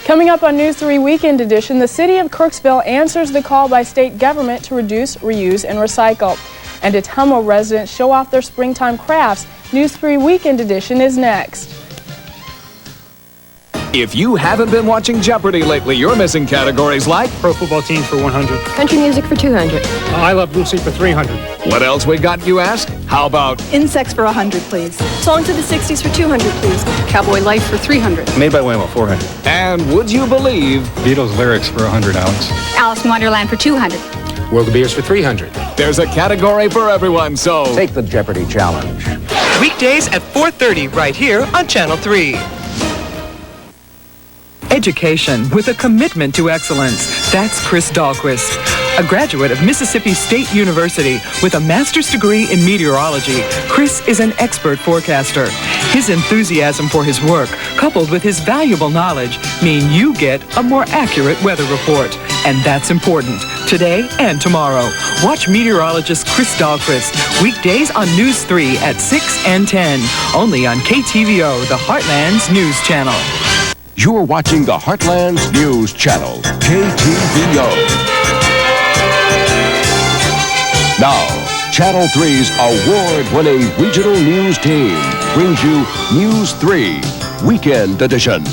Coming up on News 3 Weekend Edition, the city of Kirksville answers the call by state government to reduce, reuse, and recycle. And Ottumwa residents show off their springtime crafts. News 3 Weekend Edition is next. If you haven't been watching Jeopardy lately, you're missing categories like Pro football team for 100. Country music for 200. I Love Lucy for 300. What else we got, you ask? How about Insects for 100, please. Songs of the 60s for 200, please. Cowboy Life for 300. Made by Waymo, 400. And would you believe Beatles lyrics for 100, Alex. Alice in Wonderland for 200. World of Beers for 300. there's a category for everyone, so Take the Jeopardy challenge. Weekdays at 4:30 right here on Channel 3. Education with a commitment to excellence. That's Chris Dahlquist, a graduate of Mississippi State University with a master's degree in meteorology. Chris is an expert forecaster. His enthusiasm for his work, coupled with his valuable knowledge, mean you get a more accurate weather report. And that's important, today and tomorrow. Watch meteorologist Chris Dahlquist, weekdays on News 3 at 6 and 10, only on KTVO, the Heartland's news channel. You're watching the Heartland's News Channel, KTVO. Now, Channel 3's award-winning regional news team brings you News 3 Weekend Edition.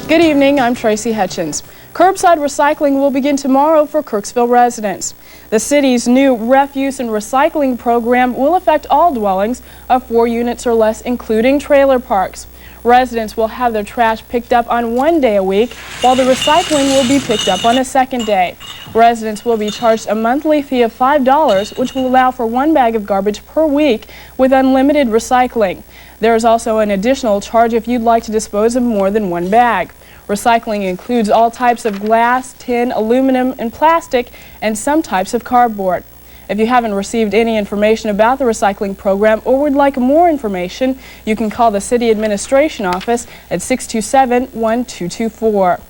Good evening, I'm Tracy Hutchins. Curbside recycling will begin tomorrow for Kirksville residents. The city's new refuse and recycling program will affect all dwellings of 4 units or less, including trailer parks. Residents will have their trash picked up on one day a week, while the recycling will be picked up on a second day. Residents will be charged a monthly fee of $5, which will allow for 1 bag of garbage per week with unlimited recycling. There is also an additional charge if you'd like to dispose of more than 1 bag. Recycling includes all types of glass, tin, aluminum, and plastic, and some types of cardboard. If you haven't received any information about the recycling program or would like more information, you can call the City Administration Office at 627-1224.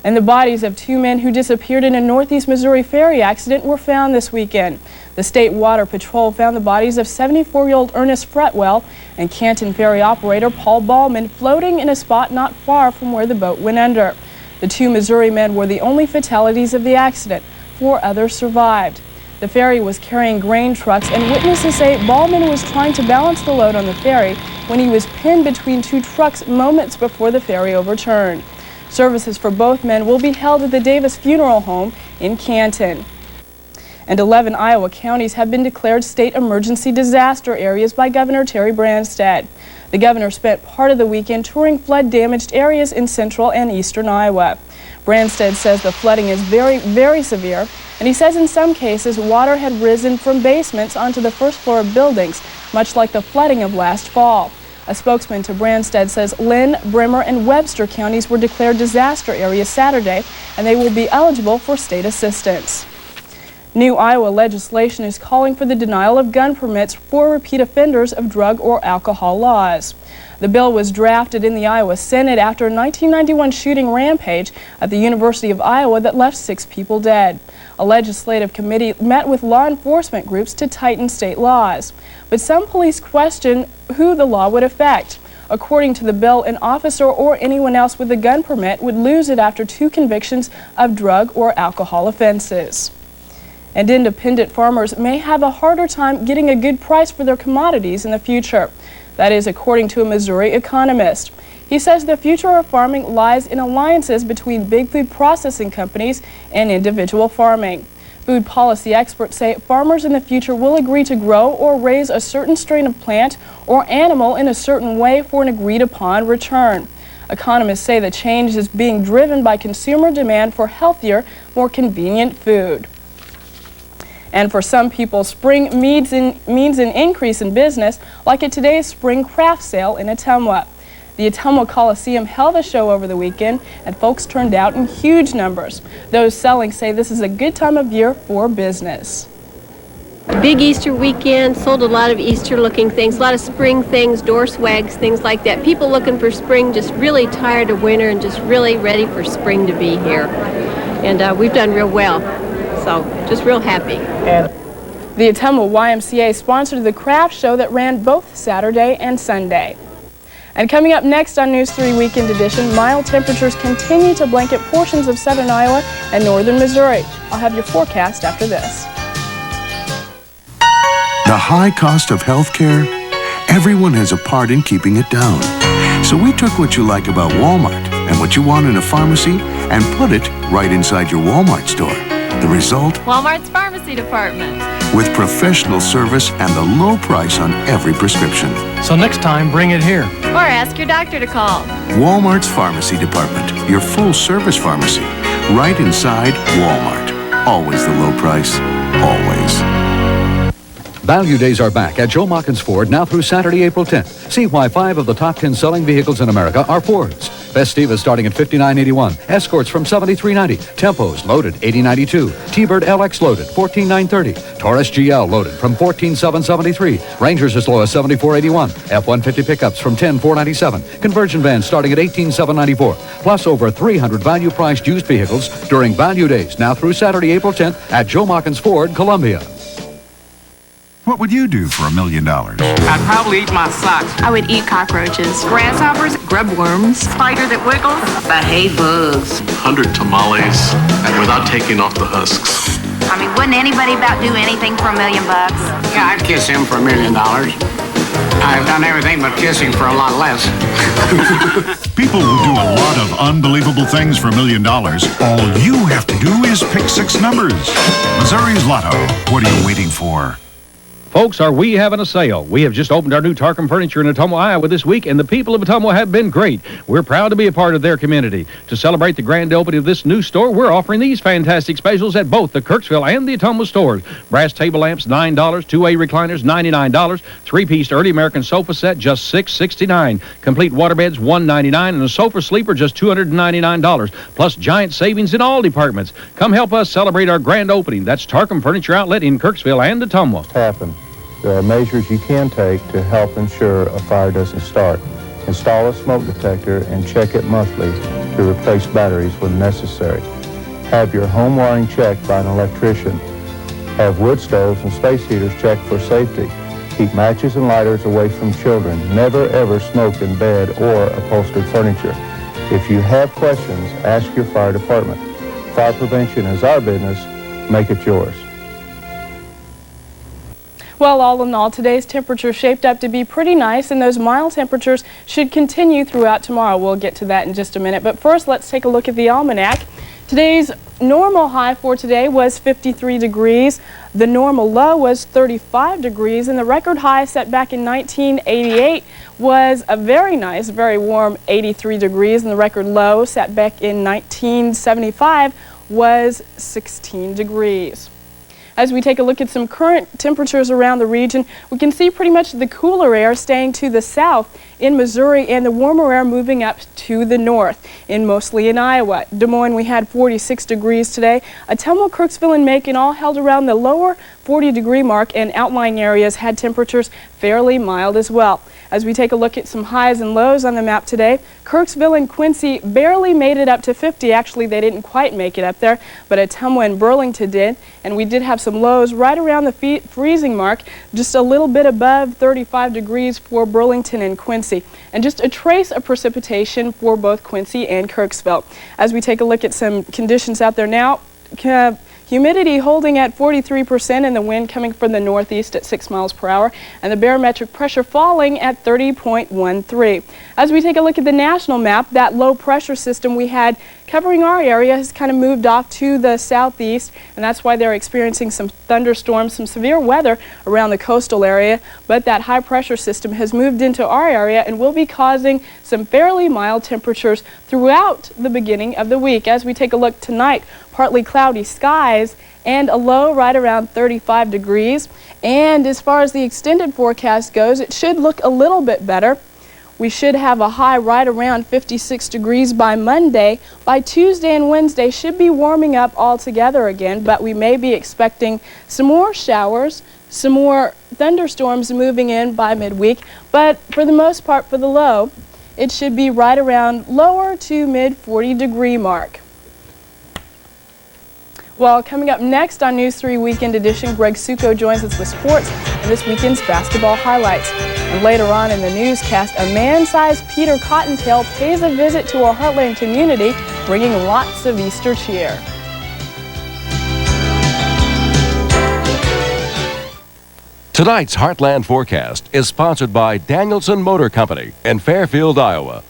And the bodies of 2 men who disappeared in a Northeast Missouri ferry accident were found this weekend. The State Water Patrol found the bodies of 74-year-old Ernest Fretwell and Canton ferry operator Paul Ballman floating in a spot not far from where the boat went under. The 2 Missouri men were the only fatalities of the accident. 4 others survived. The ferry was carrying grain trucks, and witnesses say Ballman was trying to balance the load on the ferry when he was pinned between 2 trucks moments before the ferry overturned. Services for both men will be held at the Davis Funeral Home in Canton. And 11 Iowa counties have been declared state emergency disaster areas by Governor Terry Branstad. The governor spent part of the weekend touring flood-damaged areas in central and eastern Iowa. Branstad says the flooding is very, very severe, and he says in some cases water had risen from basements onto the first floor of buildings, much like the flooding of last fall. A spokesman to Branstad says Lynn, Bremer, and Webster counties were declared disaster areas Saturday, and they will be eligible for state assistance. New Iowa legislation is calling for the denial of gun permits for repeat offenders of drug or alcohol laws. The bill was drafted in the Iowa Senate after a 1991 shooting rampage at the University of Iowa that left 6 people dead. A legislative committee met with law enforcement groups to tighten state laws. But some police question who the law would affect. According to the bill, an officer or anyone else with a gun permit would lose it after 2 convictions of drug or alcohol offenses. And independent farmers may have a harder time getting a good price for their commodities in the future. That is according to a Missouri economist. He says the future of farming lies in alliances between big food processing companies and individual farming. Food policy experts say farmers in the future will agree to grow or raise a certain strain of plant or animal in a certain way for an agreed-upon return. Economists say the change is being driven by consumer demand for healthier, more convenient food. And for some people, spring means an increase in business, like at today's spring craft sale in Ottumwa. The Ottumwa Coliseum held a show over the weekend, and folks turned out in huge numbers. Those selling say this is a good time of year for business. Big Easter weekend, sold a lot of Easter-looking things, a lot of spring things, door swags, things like that. People looking for spring, just really tired of winter and just really ready for spring to be here. And we've done real well. So, just real happy. The Ottumwa YMCA sponsored the craft show that ran both Saturday and Sunday. And coming up next on News 3 Weekend Edition, mild temperatures continue to blanket portions of southern Iowa and northern Missouri. I'll have your forecast after this. The high cost of health care? Everyone has a part in keeping it down. So we took what you like about Walmart and what you want in a pharmacy and put it right inside your Walmart store. The result? Walmart's pharmacy department. With professional service and the low price on every prescription. So next time, bring it here. Or ask your doctor to call. Walmart's pharmacy department, your full-service pharmacy, right inside Walmart. Always the low price, always. Value Days are back at Joe Mockins Ford now through Saturday, April 10th. See why 5 of the top 10 selling vehicles in America are Fords. Festivas starting at $59.81. Escorts from $73.90. Tempos loaded $80.92. T-Bird LX loaded $14,930. Taurus GL loaded from $14,773. Rangers as low as $74.81. F-150 pickups from $10,497. Conversion vans starting at $18,794. Plus over 300 value-priced used vehicles during Value Days now through Saturday, April 10th at Joe Mockins Ford, Columbia. What would you do for $1 million? I'd probably eat my socks. I would eat cockroaches, grasshoppers, grub worms, spider that wiggles. I hate bugs. 100 tamales without taking off the husks. I mean, wouldn't anybody about do anything for $1 million? Yeah, I'd kiss him for $1 million. I've done everything but kiss him for a lot less. People will do a lot of unbelievable things for $1 million. All you have to do is pick 6 numbers. Missouri's Lotto. What are you waiting for? Folks, are we having a sale? We have just opened our new Tarcum Furniture in Ottumwa, Iowa this week, and the people of Ottumwa have been great. We're proud to be a part of their community. To celebrate the grand opening of this new store, we're offering these fantastic specials at both the Kirksville and the Ottumwa stores. Brass table lamps, $9. 2A recliners, $99. 3-piece early American sofa set, just $6.69. Complete waterbeds, $199, and a sofa sleeper, just $299. Plus giant savings in all departments. Come help us celebrate our grand opening. That's Tarcum Furniture Outlet in Kirksville and Ottumwa. There are measures you can take to help ensure a fire doesn't start. Install a smoke detector and check it monthly to replace batteries when necessary. Have your home wiring checked by an electrician. Have wood stoves and space heaters checked for safety. Keep matches and lighters away from children. Never ever smoke in bed or upholstered furniture. If you have questions, ask your fire department. Fire prevention is our business. Make it yours. Well, all in all, today's temperature shaped up to be pretty nice, and those mild temperatures should continue throughout tomorrow. We'll get to that in just a minute. But first, let's take a look at the almanac. Today's normal high for today was 53 degrees. The normal low was 35 degrees, and the record high set back in 1988 was a very nice, very warm 83 degrees, and the record low set back in 1975 was 16 degrees. As we take a look at some current temperatures around the region, we can see pretty much the cooler air staying to the south in Missouri and the warmer air moving up to the north, mostly in Iowa. Des Moines, we had 46 degrees today. Ottumwa, Kirksville, and Macon all held around the lower 40-degree mark, and outlying areas had temperatures fairly mild as well. As we take a look at some highs and lows on the map today, Kirksville and Quincy barely made it up to 50. Actually, they didn't quite make it up there, but Ottumwa and Burlington did, and we did have some lows right around the freezing mark, just a little bit above 35 degrees for Burlington and Quincy, and just a trace of precipitation for both Quincy and Kirksville. As we take a look at some conditions out there now, humidity holding at 43% and the wind coming from the northeast at 6 miles per hour, and the barometric pressure falling at 30.13. As we take a look at the national map, that low pressure system we had covering our area has kind of moved off to the southeast, and that's why they're experiencing some thunderstorms, some severe weather around the coastal area. But that high pressure system has moved into our area and will be causing some fairly mild temperatures throughout the beginning of the week. As we take a look tonight, partly cloudy skies and a low right around 35 degrees. And as far as the extended forecast goes, it should look a little bit better. We should have a high right around 56 degrees by Monday. By Tuesday and Wednesday should be warming up altogether again, but we may be expecting some more showers, some more thunderstorms moving in by midweek. But for the most part, for the low, it should be right around lower to mid 40-degree mark. Well, coming up next on News 3 Weekend Edition, Greg Succo joins us with sports and this weekend's basketball highlights. And later on in the newscast, a man-sized Peter Cottontail pays a visit to our Heartland community, bringing lots of Easter cheer. Tonight's Heartland Forecast is sponsored by Danielson Motor Company in Fairfield, Iowa.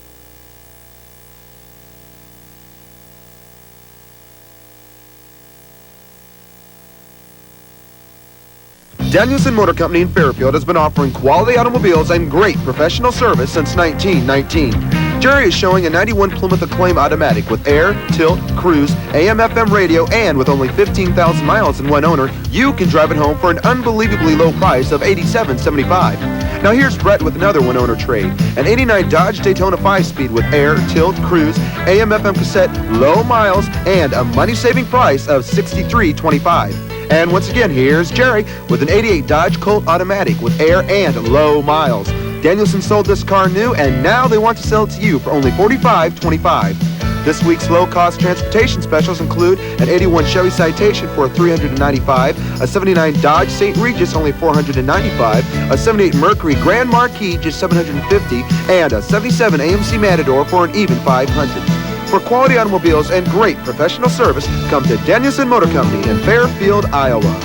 Danielson Motor Company in Fairfield has been offering quality automobiles and great professional service since 1919. Jerry is showing a 91 Plymouth Acclaim automatic with air, tilt, cruise, AM/FM radio, and with only 15,000 miles in one owner, you can drive it home for an unbelievably low price of $87.75. Now here's Brett with another one-owner trade, an 89 Dodge Daytona 5-speed with air, tilt, cruise, AM/FM cassette, low miles, and a money-saving price of $63.25. And once again, here's Jerry with an 88 Dodge Colt automatic with air and low miles. Danielson sold this car new, and now they want to sell it to you for only $45.25. This week's low-cost transportation specials include an 81 Chevy Citation for $395, a 79 Dodge St. Regis only $495, a 78 Mercury Grand Marquis just $750, and a 77 AMC Matador for an even $500. For quality automobiles and great professional service, come to Danielson Motor Company in Fairfield, Iowa.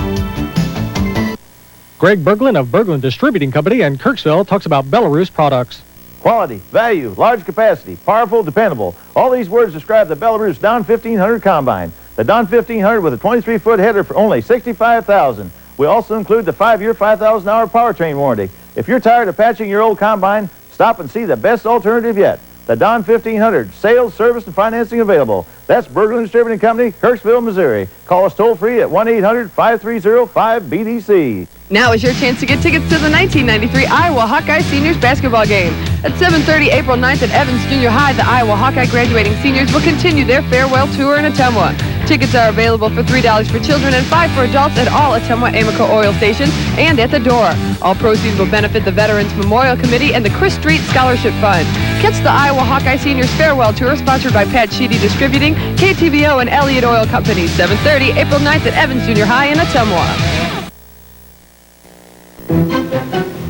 Greg Berglund of Berglund Distributing Company in Kirksville talks about Belarus products. Quality, value, large capacity, powerful, dependable. All these words describe the Belarus Don 1500 combine. The Don 1500 with a 23-foot header for only $65,000. We also include the 5-year, 5,000-hour powertrain warranty. If you're tired of patching your old combine, stop and see the best alternative yet. The Don 1500, sales, service, and financing available. That's Berglund Distributing Company, Kirksville, Missouri. Call us toll-free at 1-800-530-5BDC. Now is your chance to get tickets to the 1993 Iowa Hawkeye Seniors basketball game. At 7:30 April 9th at Evans Junior High, the Iowa Hawkeye graduating seniors will continue their farewell tour in Ottumwa. Tickets are available for $3 for children and $5 for adults at all Ottumwa Amoco oil stations and at the door. All proceeds will benefit the Veterans Memorial Committee and the Chris Street Scholarship Fund. Catch the Iowa Hawkeye Seniors farewell tour sponsored by Pat Sheedy Distributing, KTVO, and Elliott Oil Company. 7:30 April 9th at Evans Junior High in Ottumwa.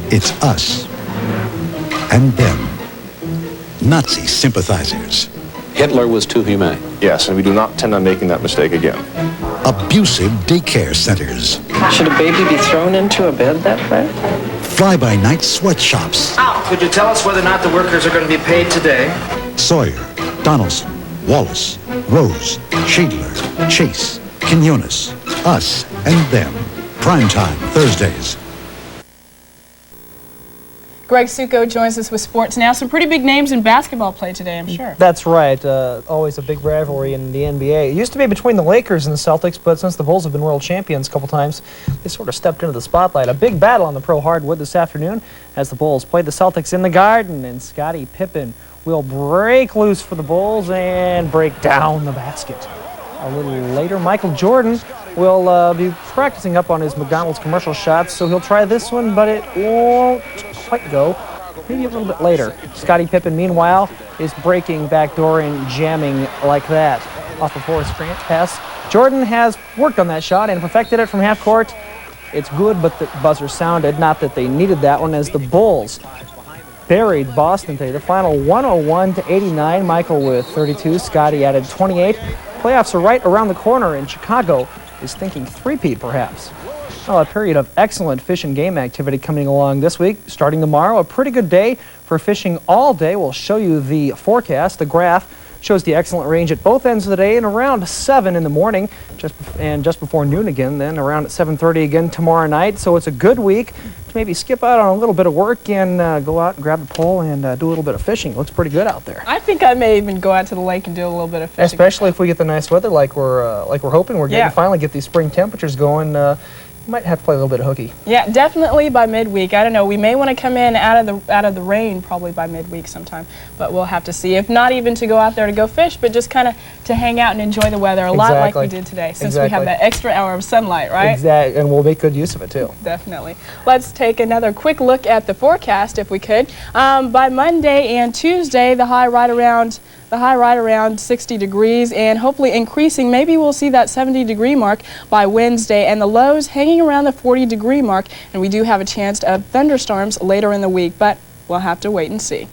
It's us and them. Nazi sympathizers. Hitler was too humane. Yes, and we do not intend on making that mistake again. Abusive daycare centers. Should a baby be thrown into a bed that way? Fly-by-night sweatshops. Could you tell us whether or not the workers are going to be paid today? Sawyer, Donaldson, Wallace, Rose, Schindler, Chase, Quinones. Us and them. Primetime, Thursdays. Greg Succo joins us with sports now. Some pretty big names in basketball play today, I'm sure. That's right. Always a big rivalry in the NBA. It used to be between the Lakers and the Celtics, but since the Bulls have been world champions a couple times, they sort of stepped into the spotlight. A big battle on the pro hardwood this afternoon as the Bulls play the Celtics in the Garden, and Scottie Pippen will break loose for the Bulls and break down the basket. A little later, Michael Jordan will be practicing up on his McDonald's commercial shots, so he'll try this one, but it won't quite go. Maybe a little bit later. Scottie Pippen, meanwhile, is breaking backdoor and jamming like that off of Horace Grant pass. Jordan has worked on that shot and perfected it from half court. It's good, but the buzzer sounded. Not that they needed that one, as the Bulls buried Boston today. The final 101-89. Michael with 32. Scottie added 28. Playoffs are right around the corner, and Chicago is thinking three-peat perhaps. Well, a period of excellent fish and game activity coming along this week. Starting tomorrow, a pretty good day for fishing all day. We'll show you the forecast. The graph shows the excellent range at both ends of the day and around 7 in the morning, just before noon again, then around 7:30 again tomorrow night. So it's a good week to maybe skip out on a little bit of work and go out and grab the pole and do a little bit of fishing. Looks pretty good out there. I think I may even go out to the lake and do a little bit of fishing. Especially if we get the nice weather like we're hoping we're getting. Finally get these spring temperatures going. Might have to play a little bit of hooky. Yeah, definitely by midweek. I don't know. We may want to come in out of the rain probably by midweek sometime, but we'll have to see. If not even to go out there to go fish, but just kind of to hang out and enjoy the weather a lot like we did today, since we have that extra hour of sunlight, right? Exactly, and we'll make good use of it too. Definitely. Let's take another quick look at the forecast, if we could. By Monday and Tuesday, the high right around The high right around 60 degrees and hopefully increasing. Maybe we'll see that 70-degree mark by Wednesday, and the lows hanging around the 40-degree mark. And we do have a chance of thunderstorms later in the week, but we'll have to wait and see.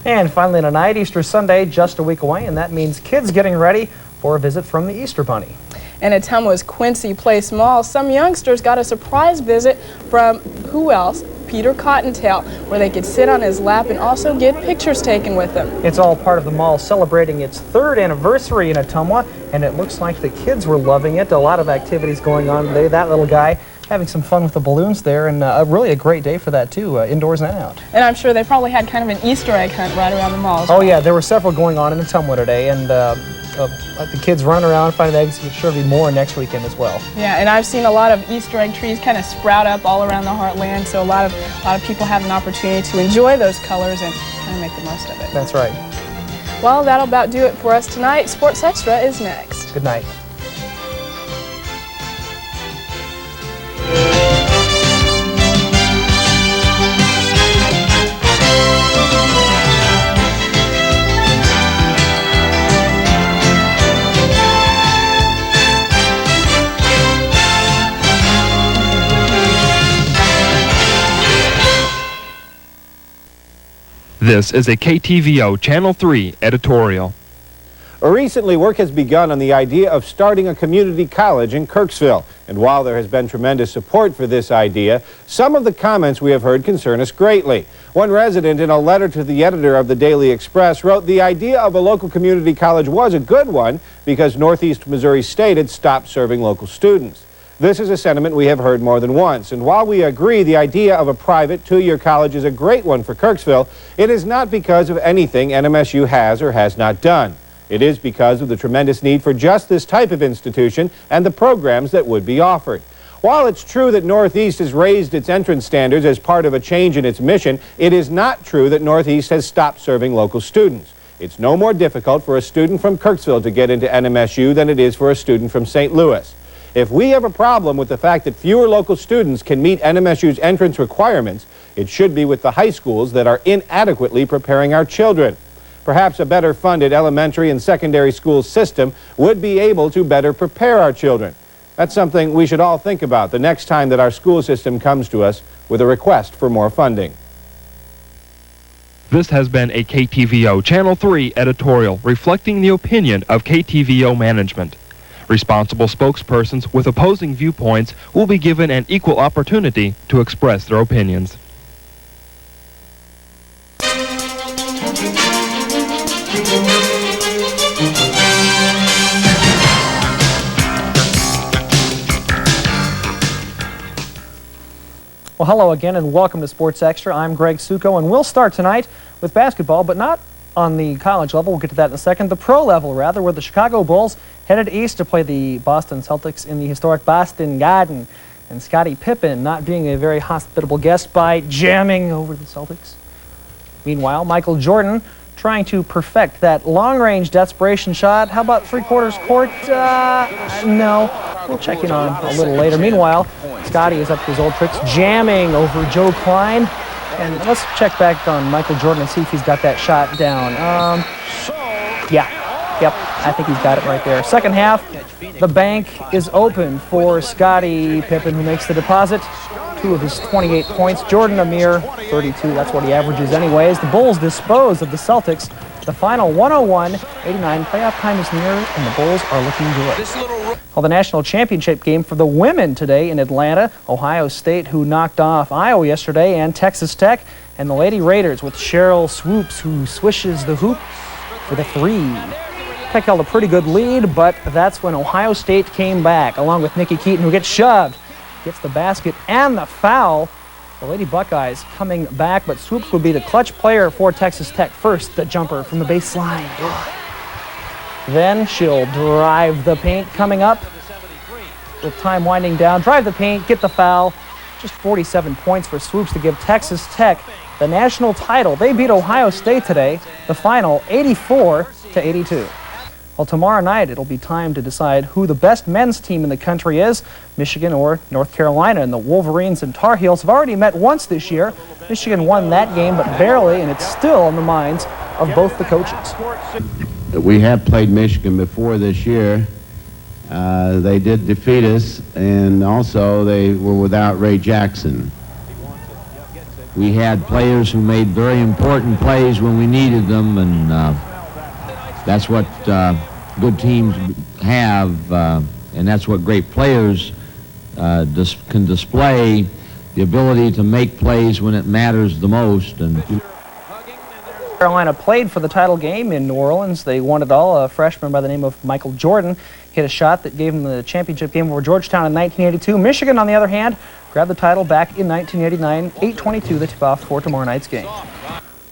And finally tonight, Easter Sunday, just a week away, and that means kids getting ready for a visit from the Easter Bunny. In Ottumwa's Quincy Place Mall, some youngsters got a surprise visit from who else? Peter Cottontail, where they could sit on his lap and also get pictures taken with him. It's all part of the mall celebrating its 3rd anniversary in Ottumwa, and it looks like the kids were loving it. A lot of activities going on today. That little guy having some fun with the balloons there, and really a great day for that too, indoors and out. And I'm sure they probably had kind of an Easter egg hunt right around the mall as well. Oh yeah, there were several going on in Ottumwa today, and the kids running around finding eggs. There'll sure be more next weekend as well. Yeah, and I've seen a lot of Easter egg trees kind of sprout up all around the heartland, so a lot of people have an opportunity to enjoy those colors and kind of make the most of it. That's right. Well, that'll about do it for us tonight. Sports Extra is next. Good night. This is a KTVO Channel 3 editorial. Recently, work has begun on the idea of starting a community college in Kirksville. And while there has been tremendous support for this idea, some of the comments we have heard concern us greatly. One resident, in a letter to the editor of the Daily Express, wrote, "The idea of a local community college was a good one because Northeast Missouri State had stopped serving local students." This is a sentiment we have heard more than once, and while we agree the idea of a private 2-year college is a great one for Kirksville, it is not because of anything NMSU has or has not done. It is because of the tremendous need for just this type of institution and the programs that would be offered. While it's true that Northeast has raised its entrance standards as part of a change in its mission, it is not true that Northeast has stopped serving local students. It's no more difficult for a student from Kirksville to get into NMSU than it is for a student from St. Louis. If we have a problem with the fact that fewer local students can meet NMSU's entrance requirements, it should be with the high schools that are inadequately preparing our children. Perhaps a better funded elementary and secondary school system would be able to better prepare our children. That's something we should all think about the next time that our school system comes to us with a request for more funding. This has been a KTVO Channel 3 editorial reflecting the opinion of KTVO management. Responsible spokespersons with opposing viewpoints will be given an equal opportunity to express their opinions. Well, hello again and welcome to Sports Extra. I'm Greg Succo, and we'll start tonight with basketball, but not on the college level. We'll get to that in a second. The pro level, rather, where the Chicago Bulls headed east to play the Boston Celtics in the historic Boston Garden. And Scottie Pippen not being a very hospitable guest by jamming over the Celtics. Meanwhile, Michael Jordan trying to perfect that long-range desperation shot. How about three-quarters court? No. We'll check in on a little later. Meanwhile, Scottie is up to his old tricks, jamming over Joe Klein. And let's check back on Michael Jordan and see if he's got that shot down. Yep, I think he's got it right there. Second half, the bank is open for Scottie Pippen, who makes the deposit. 2 of his 28 points. Jordan a mere 32. That's what he averages anyways. The Bulls dispose of the Celtics. The final 101-89. Playoff time is near, and the Bulls are looking good. Well, the national championship game for the women today in Atlanta. Ohio State, who knocked off Iowa yesterday, and Texas Tech. And the Lady Raiders with Cheryl Swoops, who swishes the hoop for the 3. Tech held a pretty good lead, but that's when Ohio State came back, along with Nikki Keaton, who gets shoved, gets the basket and the foul. The Lady Buckeyes coming back, but Swoops would be the clutch player for Texas Tech. First, the jumper from the baseline. Then she'll drive the paint coming up with time winding down. Drive the paint, get the foul. Just 47 points for Swoops to give Texas Tech the national title. They beat Ohio State today, the final 84-82. Well, tomorrow night it'll be time to decide who the best men's team in the country is, Michigan or North Carolina. And the Wolverines and Tar Heels have already met once this year. Michigan won that game, but barely, and it's still on the minds of both the coaches. We have played Michigan before this year. They did defeat us, and also they were without Ray Jackson. We had players who made very important plays when we needed them, and that's what good teams have, and that's what great players can display, the ability to make plays when it matters the most. And Carolina played for the title game in New Orleans. They won it all. A freshman by the name of Michael Jordan hit a shot that gave them the championship game over Georgetown in 1982. Michigan, on the other hand, grabbed the title back in 1989. 8:22 the tip-off for tomorrow night's game.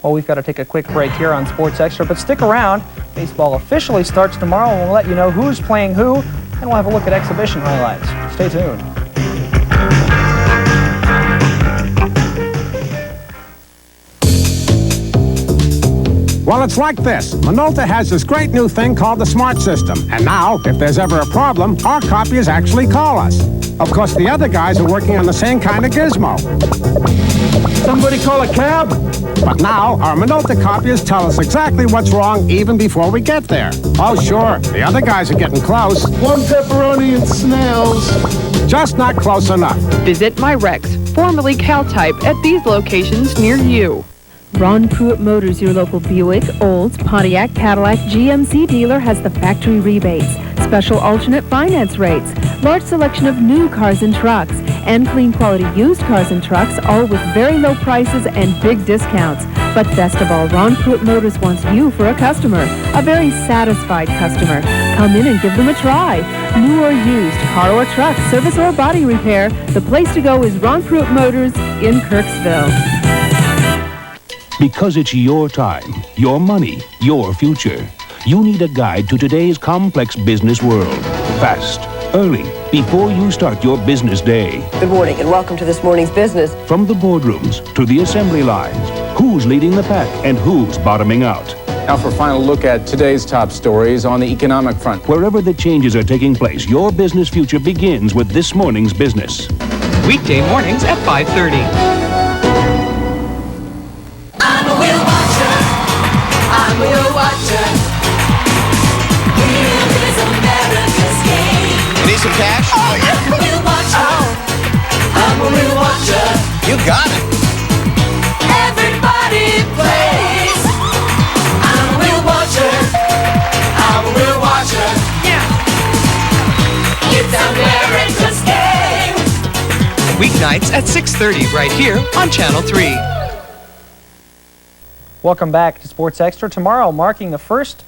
Well, we've got to take a quick break here on Sports Extra, but stick around. Baseball officially starts tomorrow, and we'll let you know who's playing who, and we'll have a look at exhibition highlights. Stay tuned. Well, it's like this. Minolta has this great new thing called the Smart System. And now, if there's ever a problem, our copiers actually call us. Of course, the other guys are working on the same kind of gizmo. Somebody call a cab? But now, our Minolta copiers tell us exactly what's wrong even before we get there. Oh, sure, the other guys are getting close. One pepperoni and snails. Just not close enough. Visit MyRex, formerly CalType, at these locations near you. Ron Pruitt Motors, your local Buick, Olds, Pontiac, Cadillac, GMC dealer, has the factory rebates, special alternate finance rates, large selection of new cars and trucks, and clean quality used cars and trucks, all with very low prices and big discounts. But best of all, Ron Pruitt Motors wants you for a customer, a very satisfied customer. Come in and give them a try. New or used, car or truck, service or body repair, the place to go is Ron Pruitt Motors in Kirksville. Because it's your time, your money, your future. You need a guide to today's complex business world. Fast, early, before you start your business day. Good morning and welcome to this morning's business. From the boardrooms to the assembly lines, who's leading the pack and who's bottoming out. Now for a final look at today's top stories on the economic front. Wherever the changes are taking place, your business future begins with this morning's business. Weekday mornings at 5:30. You need some cash? Oh, yeah. Wheel watcher. I'm a wheel watcher. You got it. Everybody plays. I'm a wheel watcher. I'm a wheel watcher. Yeah. It's America's game. Weeknights at 6:30 right here on Channel 3. Welcome back to Sports Extra. Tomorrow, marking the first